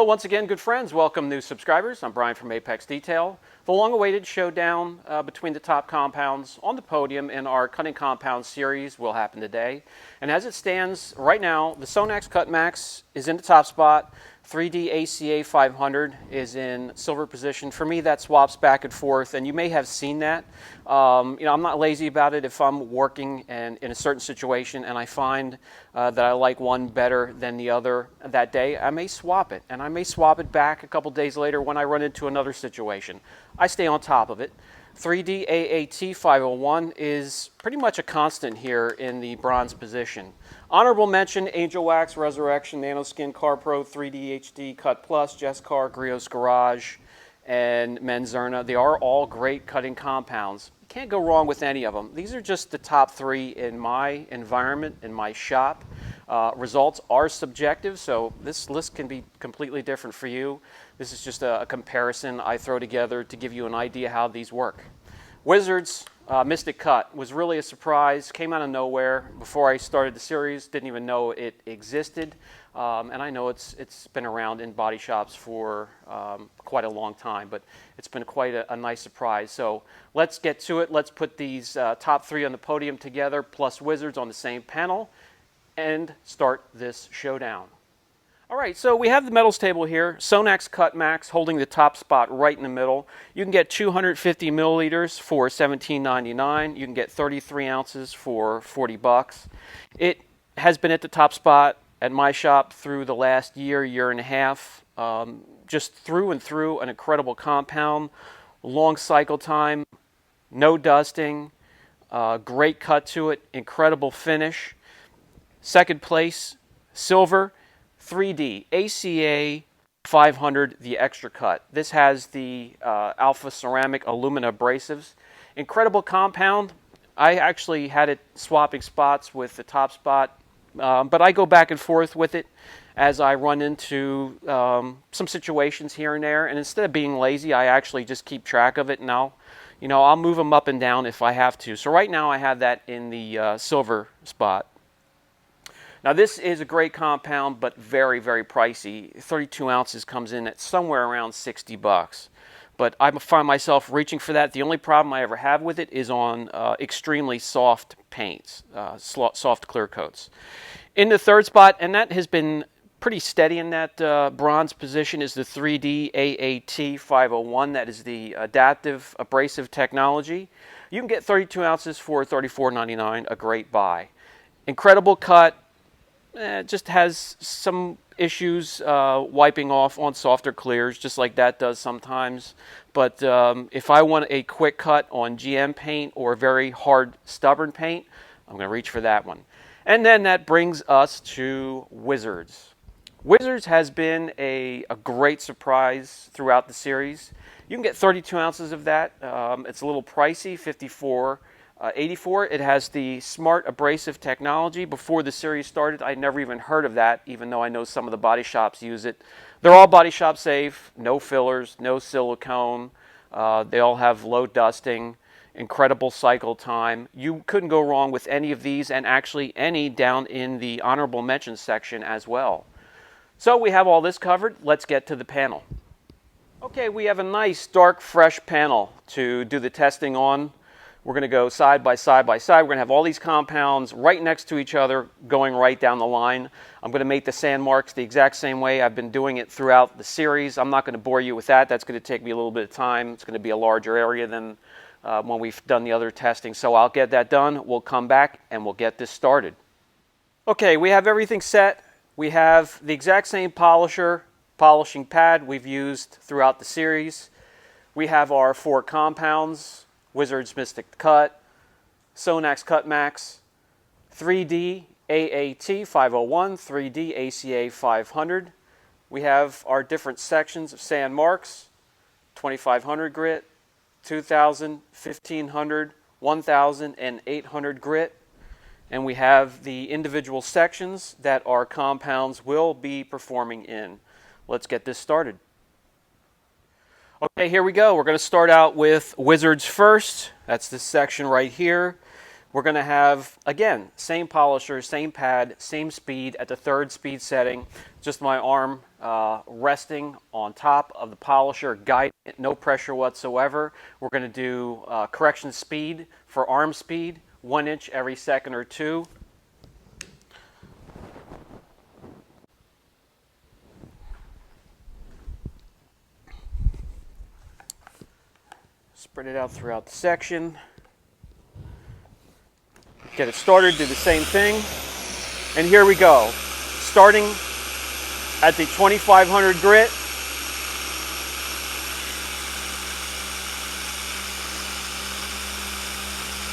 Hello once again, good friends. Welcome new subscribers. I'm Brian from Apex Detail. The long-awaited showdown between the top compounds on the podium in our Cutting Compounds series will happen today. And as it stands right now, the Sonax Cut Max is in the top spot. 3D ACA 500 is in silver position. For me, that swaps back and forth, and you may have seen that. I'm not lazy about it. If I'm working and in a certain situation and I find that I like one better than the other that day, I may swap it, and I may swap it back a couple days later when I run into another situation. I stay on top of it. 3D AAT 501 is pretty much a constant here in the bronze position. Honorable mention: Angel Wax, Resurrection, Nanoskin, CarPro, 3D HD, Cut Plus, Jesscar, Griot's Garage, and Menzerna. They are all great cutting compounds. You can't go wrong with any of them. These are just the top three in my environment, in my shop. Results are subjective, so this list can be completely different for you. This is just a comparison I throw together to give you an idea how these work. Wizards Mystic Cut was really a surprise, came out of nowhere. Before I started the series, didn't even know it existed, and I know it's been around in body shops for quite a long time, but it's been quite a nice surprise. So let's get to it. Let's put these top three on the podium together, plus Wizards on the same panel, and start this showdown. All right, so we have the metals table here. Sonax Cut Max holding the top spot right in the middle. You can get 250 milliliters for $17.99. You can get 33 ounces for $40. It has been at the top spot at my shop through the last year and a half. Just through and through an incredible compound, long cycle time, no dusting, great cut to it, incredible finish. Second place, silver, 3D ACA 500, the extra cut. This has the alpha ceramic alumina abrasives. Incredible compound. I actually had it swapping spots with the top spot, but I go back and forth with it as I run into some situations here and there. And instead of being lazy, I actually just keep track of it, and I'll move them up and down if I have to. So right now I have that in the silver spot. Now this is a great compound, but very, very pricey. 32 ounces comes in at somewhere around $60. But I find myself reaching for that. The only problem I ever have with it is on extremely soft paints, soft clear coats. In the third spot, and that has been pretty steady in that bronze position, is the 3D AAT 501. That is the adaptive abrasive technology. You can get 32 ounces for $34.99, a great buy. Incredible cut. It just has some issues wiping off on softer clears, just like that does sometimes. But if I want a quick cut on GM paint or very hard, stubborn paint, I'm going to reach for that one. And then that brings us to Wizards. Wizards has been a great surprise throughout the series. You can get 32 ounces of that. It's a little pricey, $54.84. It has the smart abrasive technology. Before the series started, I never even heard of that, even though I know some of the body shops use it. They're all body shop safe, no fillers, no silicone. They all have low dusting, incredible cycle time. You couldn't go wrong with any of these, and actually any down in the honorable mentions section as well. So we have all this covered. Let's get to the panel. Okay, we have a nice, dark, fresh panel to do the testing on. We're going to go side by side by side. We're going to have all these compounds right next to each other going right down the line. I'm going to make the sand marks the exact same way I've been doing it throughout the series. I'm not going to bore you with that. That's going to take me a little bit of time. It's going to be a larger area than when we've done the other testing. So I'll get that done. We'll come back and we'll get this started. Okay, we have everything set. We have the exact same polishing pad we've used throughout the series. We have our four compounds: Wizards Mystic Cut, Sonax Cut Max, 3D AAT 501, 3D ACA 500. We have our different sections of sand marks: 2500 grit, 2000, 1500, 1000, and 800 grit. And we have the individual sections that our compounds will be performing in. Let's get this started. Okay, here we go. We're going to start out with Wizards first. That's this section right here. We're going to have, again, same polisher, same pad, same speed at the 3rd speed setting. Just my arm resting on top of the polisher, guiding it, no pressure whatsoever. We're going to do correction speed for arm speed, 1 inch every second or 2. Spread it out throughout the section. Get it started, do the same thing. And here we go. Starting at the 2500 grit.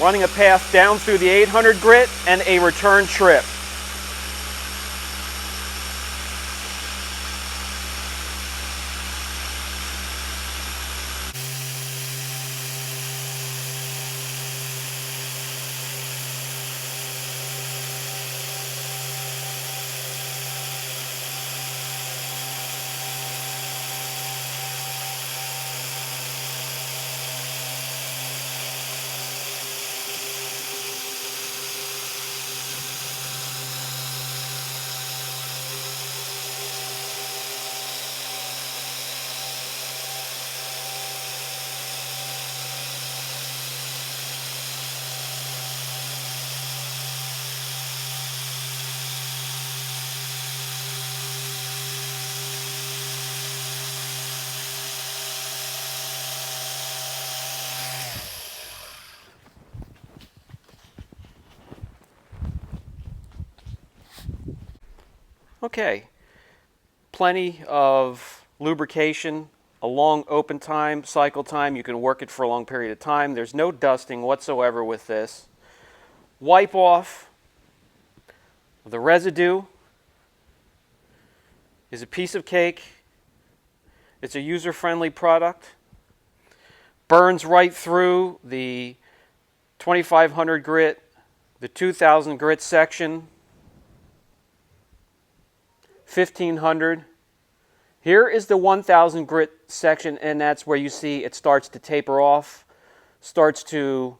Running a path down through the 800 grit and a return trip. Okay, plenty of lubrication, a long open time, cycle time. You can work it for a long period of time. There's no dusting whatsoever with this. Wipe off the residue is a piece of cake. It's a user-friendly product. Burns right through the 2500 grit, the 2000 grit section. 1500. Here is the 1000 grit section, and that's where you see it starts to taper off, starts to,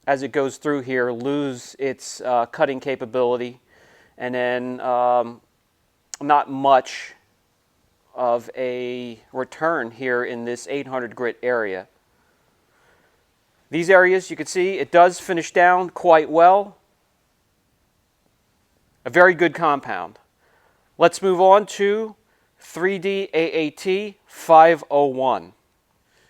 as it goes through here, lose its cutting capability, and then not much of a return here in this 800 grit area. These areas, you can see, it does finish down quite well. A very good compound. Let's move on to 3D AAT 501.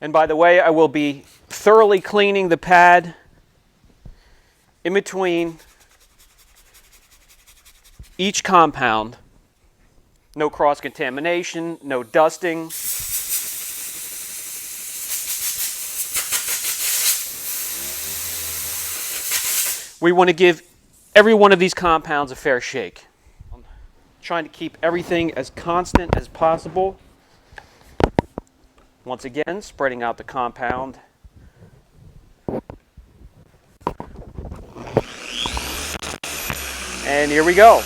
And by the way, I will be thoroughly cleaning the pad in between each compound. No cross-contamination, no dusting. We want to give every one of these compounds a fair shake. Trying to keep everything as constant as possible. Once again, spreading out the compound. And here we go.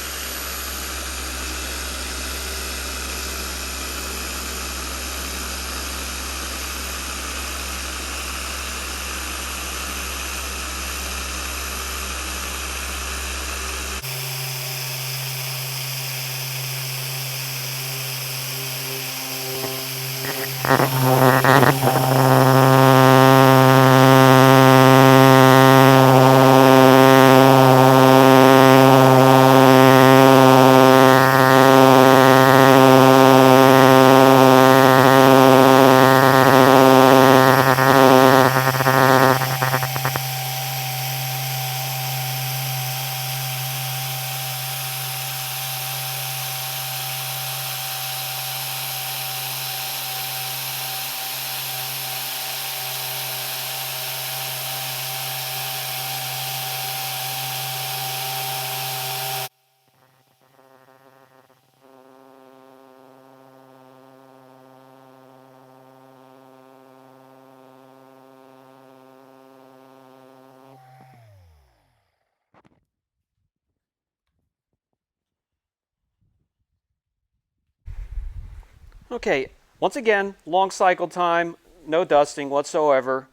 Okay, once again, long cycle time, no dusting whatsoever.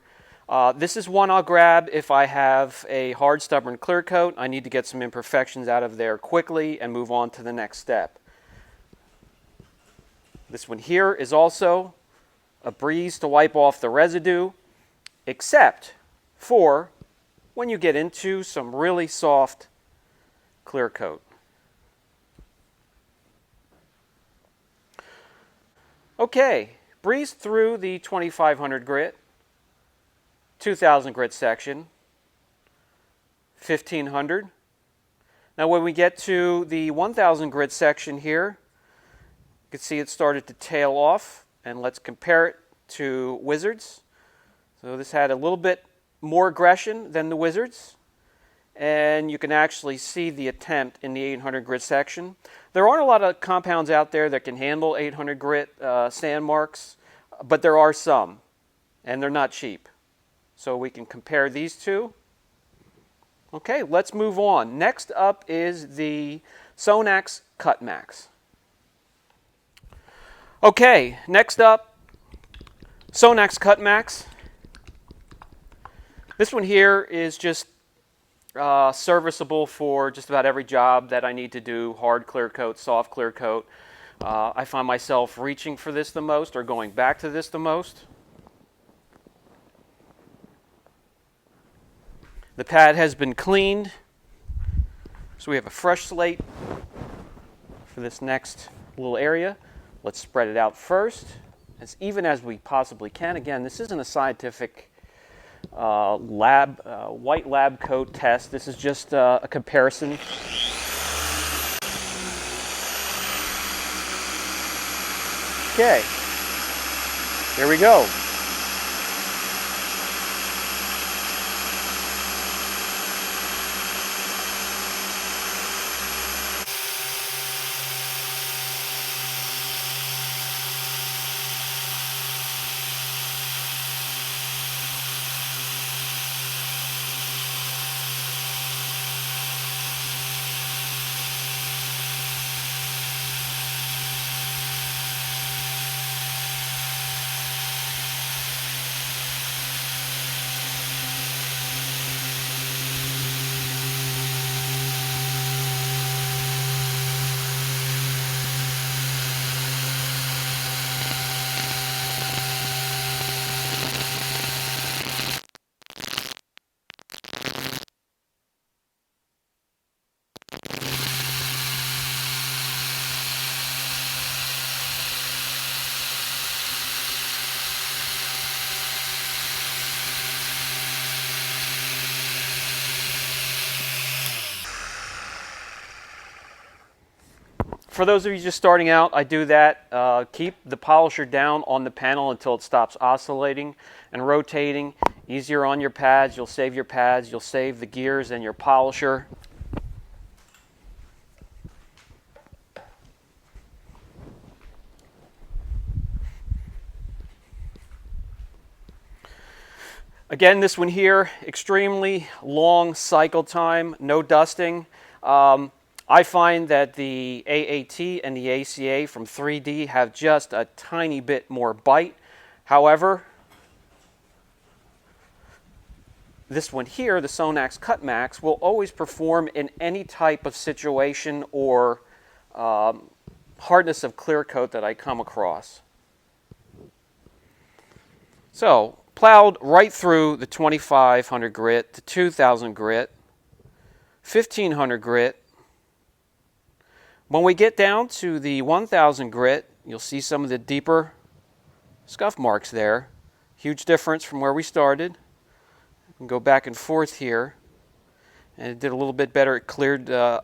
This is one I'll grab if I have a hard, stubborn clear coat. I need to get some imperfections out of there quickly and move on to the next step. This one here is also a breeze to wipe off the residue, except for when you get into some really soft clear coat. Okay, breeze through the 2500 grit, 2000 grit section, 1500. Now when we get to the 1000 grit section here, you can see it started to tail off, and let's compare it to Wizards. So this had a little bit more aggression than the Wizards, and you can actually see the attempt in the 800 grit section. There aren't a lot of compounds out there that can handle 800 grit sand marks, but there are some, and they're not cheap. So we can compare these two. Okay, let's move on. Next up is the Sonax Cut Max. Okay, next up, Sonax Cut Max. This one here is just serviceable for just about every job that I need to do, hard clear coat, soft clear coat. I find myself reaching for this the most or going back to this the most. The pad has been cleaned, so we have a fresh slate for this next little area. Let's spread it out first, as even as we possibly can. Again, this isn't a scientific white lab coat test. This is just a comparison. Okay, here we go. For those of you just starting out, I do that. Keep the polisher down on the panel until it stops oscillating and rotating. Easier on your pads. You'll save your pads. You'll save the gears and your polisher. Again, this one here, extremely long cycle time, no dusting. I find that the AAT and the ACA from 3D have just a tiny bit more bite. However, this one here, the Sonax Cut Max, will always perform in any type of situation or hardness of clear coat that I come across. So, plowed right through the 2500 grit, the 2000 grit, 1500 grit. When we get down to the 1000 grit, you'll see some of the deeper scuff marks there. Huge difference from where we started. We can go back and forth here. And it did a little bit better. It cleared the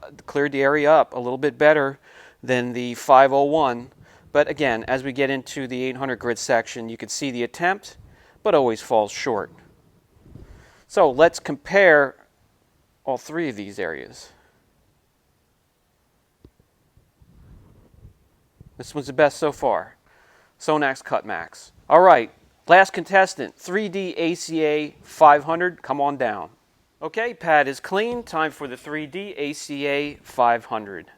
area up a little bit better than the 501. But again, as we get into the 800 grit section, you can see the attempt, but always falls short. So let's compare all three of these areas. This one's the best so far. Sonax Cut Max. All right, last contestant, 3D ACA 500. Come on down. Okay, pad is clean. Time for the 3D ACA 500.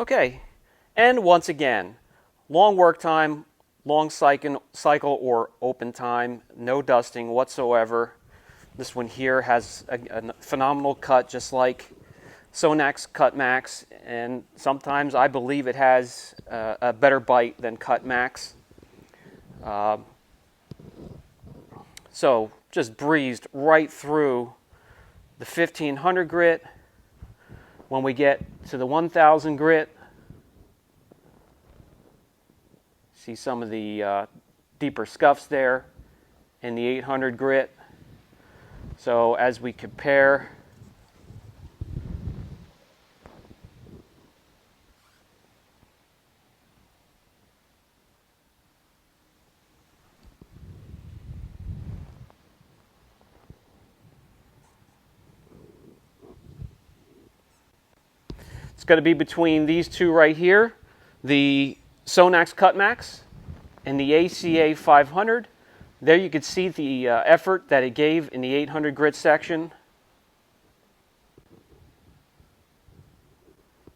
Okay, and once again, long work time, long cycle or open time, no dusting whatsoever. This one here has a phenomenal cut, just like Sonax Cut Max, and sometimes I believe it has a better bite than Cut Max. So just breezed right through the 1500 grit. When we get to the 1000 grit, see some of the deeper scuffs there in the 800 grit. So as we compare, it's going to be between these two right here, the Sonax Cut Max and the ACA 500. There you can see the effort that it gave in the 800 grit section.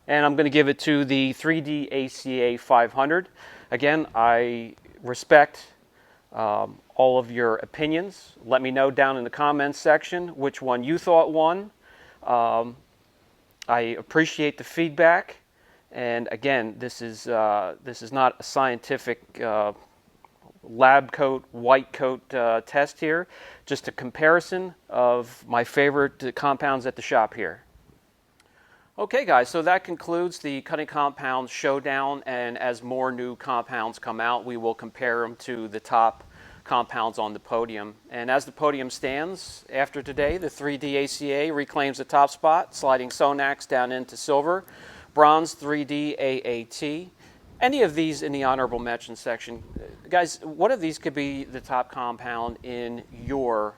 And I'm going to give it to the 3D ACA 500. Again, I respect all of your opinions. Let me know down in the comments section which one you thought won. I appreciate the feedback. And again, this is not a scientific lab coat, white coat test here. Just a comparison of my favorite compounds at the shop here. Okay guys, so that concludes the Cutting Compounds Showdown, and as more new compounds come out, we will compare them to the top compounds on the podium. And as the podium stands, after today, the 3D ACA reclaims the top spot, sliding Sonax down into silver, bronze 3D AAT. Any of these in the honorable mention section. Guys, one of these could be the top compound in your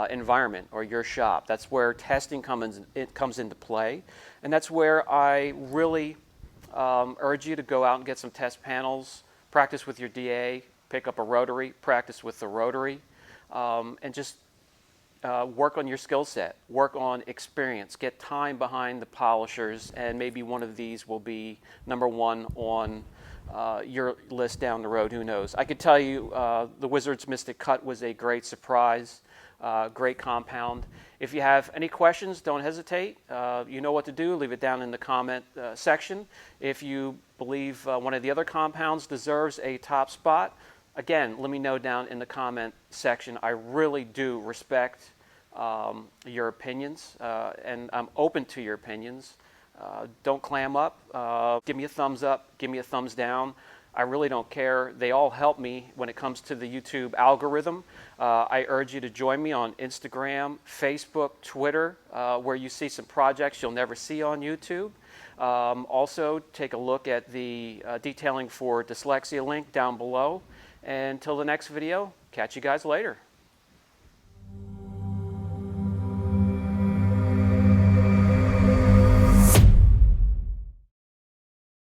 environment or your shop. That's where testing comes into play, and that's where I really urge you to go out and get some test panels, practice with your DA, pick up a rotary, practice with the rotary, and just work on your skill set, work on experience, get time behind the polishers, and maybe one of these will be #1 on your list down the road, who knows. I could tell you the Wizard's Mystic Cut was a great surprise. Great compound. If you have any questions, don't hesitate. You know what to do. Leave it down in the comment section. If you believe one of the other compounds deserves a top spot, again, let me know down in the comment section. I really do respect your opinions, and I'm open to your opinions. Don't clam up. Give me a thumbs up. Give me a thumbs down. I really don't care. They all help me when it comes to the YouTube algorithm. I urge you to join me on Instagram, Facebook, Twitter, where you see some projects you'll never see on YouTube. Also, take a look at the detailing for dyslexia link down below. And until the next video, catch you guys later.